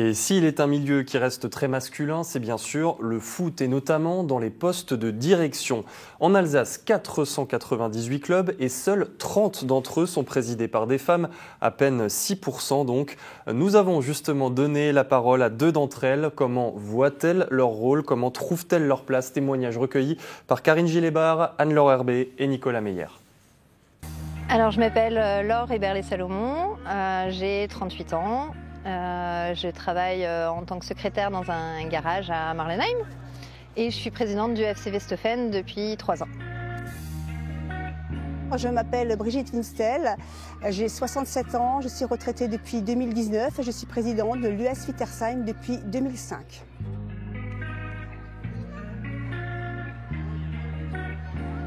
Et s'il est un milieu qui reste très masculin, c'est bien sûr le foot et notamment dans les postes de direction. En Alsace, 498 clubs et seuls 30 d'entre eux sont présidés par des femmes, à peine 6% donc. Nous avons justement donné la parole à deux d'entre elles. Comment voient-elles leur rôle? Comment trouvent-elles leur place? Témoignages recueillis par Karine Gilébard, Anne-Laure Herbé et Nicolas Meyer. Alors je m'appelle Laure Héberlé-Salomon, j'ai 38 ans. Je travaille en tant que secrétaire dans un garage à Marlenheim et je suis présidente du FC Westhoffen depuis 3 ans. Je m'appelle Brigitte Winstel, j'ai 67 ans, je suis retraitée depuis 2019 et je suis présidente de l'US Wittersheim depuis 2005.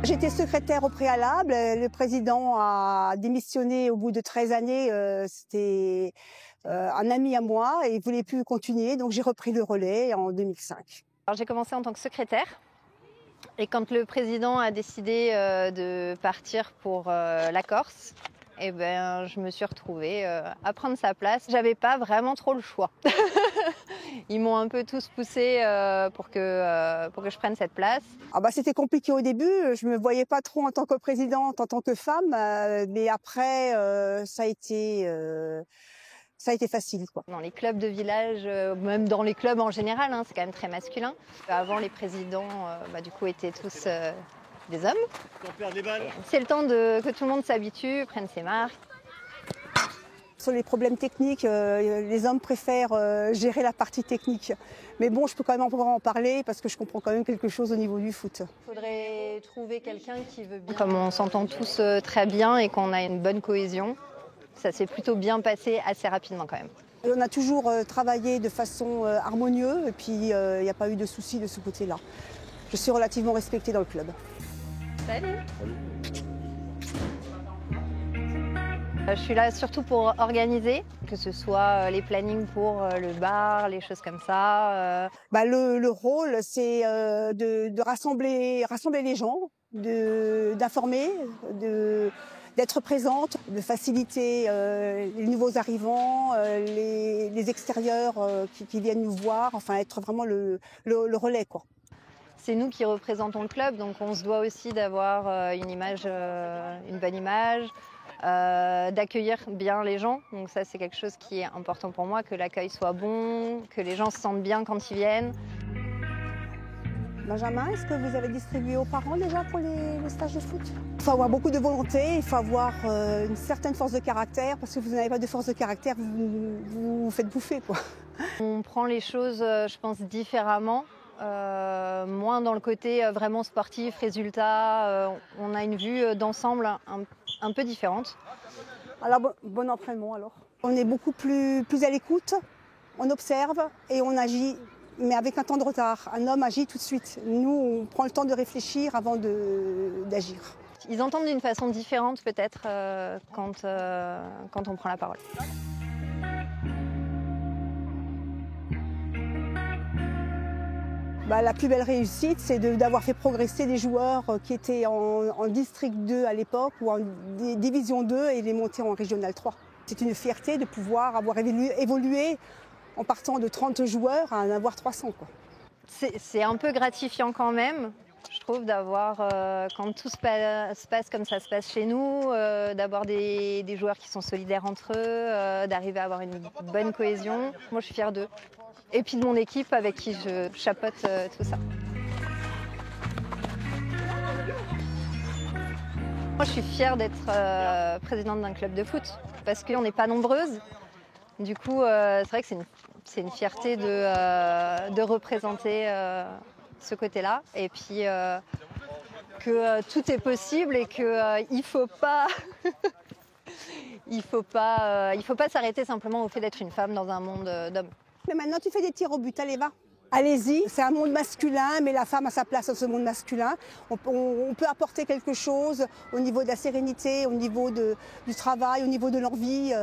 J'étais secrétaire au préalable, le président a démissionné au bout de 13 années, c'était un ami à moi et il ne voulait plus continuer, donc j'ai repris le relais en 2005. Alors, j'ai commencé en tant que secrétaire et quand le président a décidé de partir pour la Corse, je me suis retrouvée à prendre sa place. J'avais pas vraiment trop le choix. Ils m'ont un peu tous poussé pour que je prenne cette place. C'était compliqué au début, je me voyais pas trop en tant que présidente, en tant que femme, mais après ça a été facile, quoi. Dans les clubs de village, même dans les clubs en général, c'est quand même très masculin. Avant, les présidents étaient tous des hommes. C'est le temps que tout le monde s'habitue, prenne ses marques. Sur les problèmes techniques, les hommes préfèrent gérer la partie technique. Mais bon, je peux quand même encore en parler parce que je comprends quand même quelque chose au niveau du foot. Il faudrait trouver quelqu'un qui veut bien. Comme on s'entend tous très bien et qu'on a une bonne cohésion, ça s'est plutôt bien passé assez rapidement quand même. On a toujours travaillé de façon harmonieuse et puis il n'y a pas eu de soucis de ce côté-là. Je suis relativement respectée dans le club. Salut. Je suis là surtout pour organiser, que ce soit les plannings pour le bar, les choses comme ça. Le rôle, c'est de rassembler les gens, d'informer, d'être présente, de faciliter les nouveaux arrivants, les extérieurs qui viennent nous voir, enfin être vraiment le relais, quoi. C'est nous qui représentons le club, donc on se doit aussi d'avoir une bonne image, d'accueillir bien les gens. Donc ça, c'est quelque chose qui est important pour moi, que l'accueil soit bon, que les gens se sentent bien quand ils viennent. Benjamin, est-ce que vous avez distribué aux parents déjà pour les stages de foot? Il faut avoir beaucoup de volonté, il faut avoir une certaine force de caractère, parce que si vous n'avez pas de force de caractère, vous vous faites bouffer, quoi. On prend les choses, je pense, différemment. Moins dans le côté vraiment sportif, résultat. On a une vue d'ensemble un peu différente. Alors bon entraînement alors. On est beaucoup plus à l'écoute, on observe et on agit, mais avec un temps de retard. Un homme agit tout de suite. Nous, on prend le temps de réfléchir avant d'agir. Ils entendent d'une façon différente peut-être quand on prend la parole. La plus belle réussite, c'est d'avoir fait progresser des joueurs qui étaient en District 2 à l'époque ou en Division 2 et les monter en Régional 3. C'est une fierté de pouvoir avoir évolué en partant de 30 joueurs à en avoir 300, quoi. C'est un peu gratifiant quand même, je trouve, d'avoir, quand tout se passe comme ça se passe chez nous, d'avoir des joueurs qui sont solidaires entre eux, d'arriver à avoir une bonne cohésion. Moi, je suis fière d'eux. Et puis de mon équipe avec qui je chapeaute tout ça. Moi, je suis fière d'être présidente d'un club de foot parce qu'on n'est pas nombreuses. Du coup, c'est vrai que c'est une fierté de représenter ce côté-là. Et puis que tout est possible et qu'il ne faut pas... il faut pas s'arrêter simplement au fait d'être une femme dans un monde d'hommes. Mais maintenant, tu fais des tirs au but, allez, va. Allez-y, c'est un monde masculin, mais la femme a sa place dans ce monde masculin. On peut apporter quelque chose au niveau de la sérénité, au niveau du travail, au niveau de l'envie,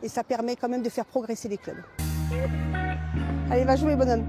et ça permet quand même de faire progresser les clubs. Allez, va jouer, bonhomme.